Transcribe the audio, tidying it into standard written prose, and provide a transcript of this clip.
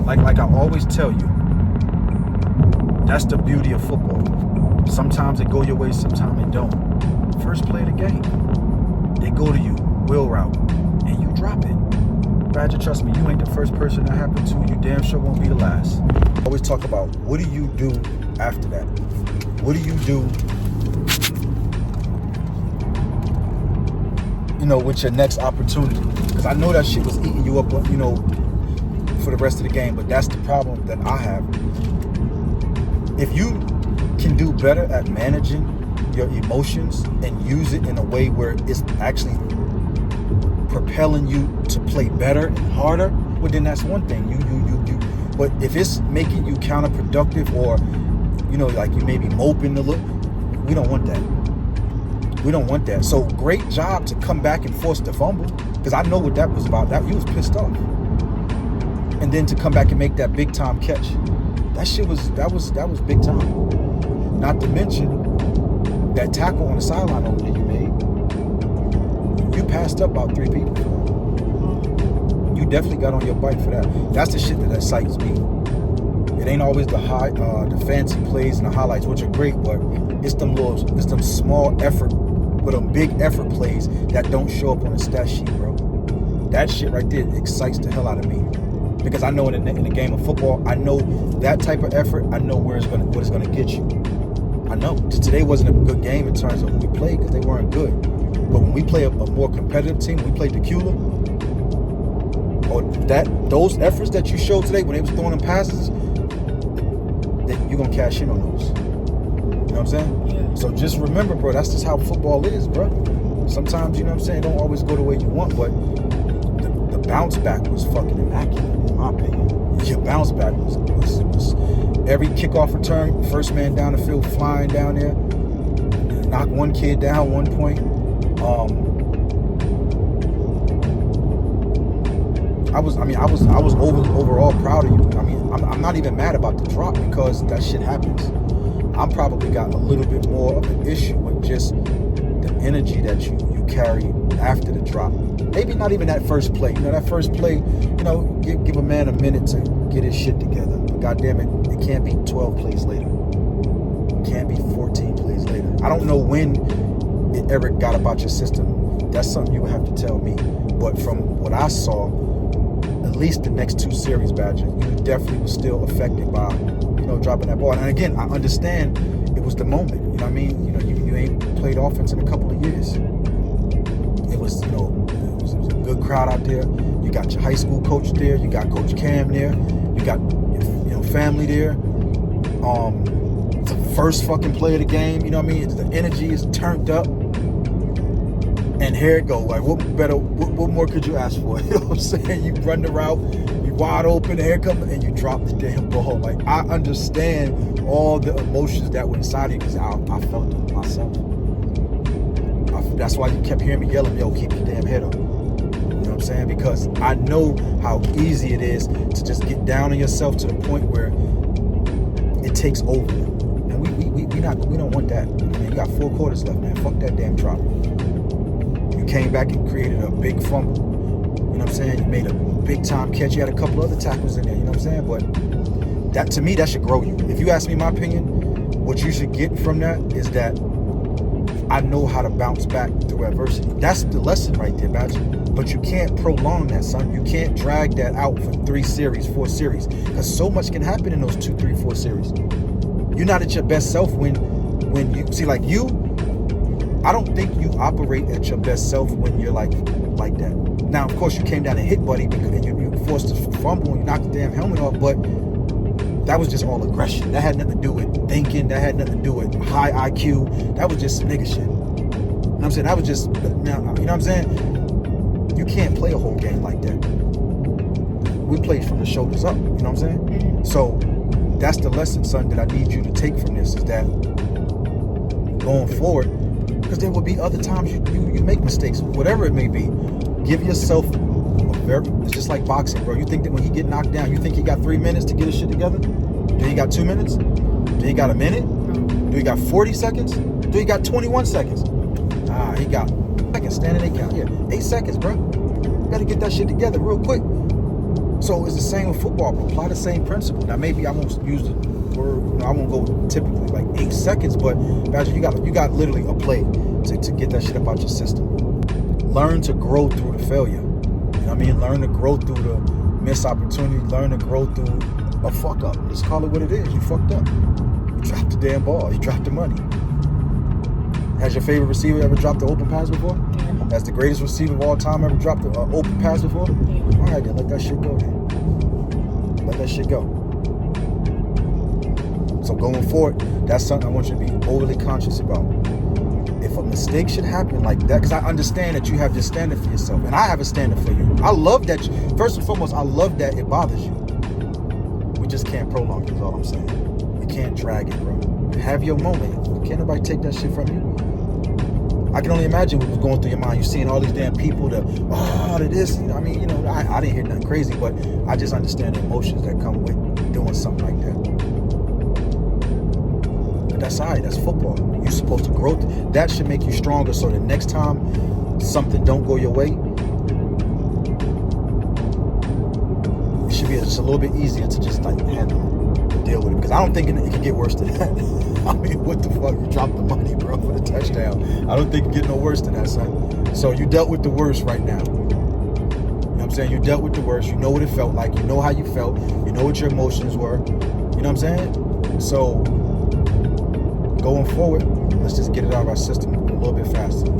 like I always tell you, that's the beauty of football. Sometimes it go your way, sometimes it don't. First play of the game, they go to you, wheel route, and you drop it. Badger, trust me, you ain't the first person that happened to. You damn sure won't be the last. I always talk about, what do you do after that? What do you do, with your next opportunity? Because I know that shit was eating you up, for the rest of the game. But that's the problem that I have. If you can do better at managing your emotions and use it in a way where it's actually propelling you to play better and harder, well, then that's one thing. You. But if it's making you counterproductive, or like you may be moping a little, we don't want that. We don't want that. So great job to come back and force the fumble, because I know what that was about. That you was pissed off, and then to come back and make that big time catch, that was big time. Not to mention that tackle on the sideline over there you made. You passed up about 3 people. You definitely got on your bike for that. That's the shit that excites me. It ain't always the fancy plays and the highlights, which are great, but it's them small effort, but them big effort plays that don't show up on the stat sheet, bro. That shit right there excites the hell out of me, because I know in the game of football, I know that type of effort. I know what it's gonna get you. I know. Today wasn't a good game in terms of who we played, because they weren't good. But when we play a more competitive team, when we play Tequila, or those efforts that you showed today when they was throwing them passes, that you're gonna cash in on those. You know what I'm saying? Yeah. So just remember, bro, that's just how football is, bro. Sometimes, it don't always go the way you want, but the bounce back was fucking immaculate, in my opinion. Your bounce back was every kickoff return, first man down the field, flying down there, knock one kid down 1 point. I was overall proud of you. I mean, I'm not even mad about the drop, because that shit happens. I'm probably got a little bit more of an issue with just the energy that you carry after the drop. Maybe not even that first play. That first play, give a man a minute to get his shit together. But God damn it can't be 12 plays later. It can't be 14 plays later. I don't know when it ever got about your system. That's something you would have to tell me. But from what I saw, at least the next 2 series, Badger, you definitely was still affected by, dropping that ball. And again, I understand it was the moment. You know what I mean? You ain't played offense in a couple of years. It was, it was a good crowd out there. You got your high school coach there. You got Coach Cam there. You got your family there. It's the first fucking play of the game. You know what I mean? The energy is turned up. And here it go. Like, what more could you ask for? You know what I'm saying? You run the route, you wide open, here come, and you drop the damn ball. Like, I understand all the emotions that were inside of you, because I felt it myself. That's why you kept hearing me yelling, yo, keep your damn head up. You know what I'm saying? Because I know how easy it is to just get down on yourself to the point where it takes over. And we don't want that. Man, you got 4 quarters left, man. Fuck that damn drop. You came back and created a big fumble. You know what I'm saying? You made a big time catch. You had a couple other tackles in there. You know what I'm saying? But that, to me, that should grow you. If you ask me my opinion, what you should get from that is that I know how to bounce back through adversity. That's the lesson right there, Badger. But you can't prolong that, son. You can't drag that out for 3 series, 4 series, because so much can happen in those 2, 3, 4 series. You're not at your best self when you see, like, you. I don't think you operate at your best self when you're like that. Now, of course, you came down and hit Buddy, and you forced to fumble and you knocked the damn helmet off, but that was just all aggression. That had nothing to do with thinking. That had nothing to do with high IQ. That was just nigga shit. You know what I'm saying? That was just, you know what I'm saying? You can't play a whole game like that. We play from the shoulders up. You know what I'm saying? Mm-hmm. So that's the lesson, son, that I need you to take from this, is that going forward, because there will be other times you make mistakes, whatever it may be. Give yourself it's just like boxing, bro. You think that when he get knocked down, you think he got 3 minutes to get his shit together? Do he got 2 minutes? Do he got a minute? Do he got 40 seconds? Do he got 21 seconds? He got seconds, standing 8 count. Yeah, 8 seconds, bro. You gotta get that shit together real quick. So it's the same with football. Apply the same principle. Now maybe I won't use the word. I won't go typically like 8 seconds, but Badger, you got literally a play to get that shit up out your system. Learn to grow through the failure. You know what I mean? Learn to grow through the missed opportunity. Learn to grow through a fuck up. Just call it what it is. You fucked up. You dropped the damn ball. You dropped the money. Has your favorite receiver ever dropped the open pass before? Yeah. Has the greatest receiver of all time ever dropped the open pass before? Yeah. All right, then let that shit go then. Let that shit go. So going forward, that's something I want you to be overly conscious about. If a mistake should happen like that, because I understand that you have your standard for yourself, and I have a standard for you. I love that. First and foremost, I love that it bothers you. We just can't prolong it, is all I'm saying. We can't drag it, bro. Have your moment. Can't nobody take that shit from you. I can only imagine what was going through your mind. You're seeing all these damn people that, to this. I mean, I didn't hear nothing crazy, but I just understand the emotions that come with doing something like that. But that's all right. That's football. You're supposed to grow. That should make you stronger. So the next time something don't go your way, it should be just a little bit easier to just like handle it, deal with it. Because I don't think it can get worse than that. I mean, what the fuck? You dropped the money, bro, for the touchdown. I don't think it can get no worse than that, son. So you dealt with the worst right now. You know what I'm saying? You dealt with the worst. You know what it felt like. You know how you felt. You know what your emotions were. You know what I'm saying? So going forward, let's just get it out of our system a little bit faster.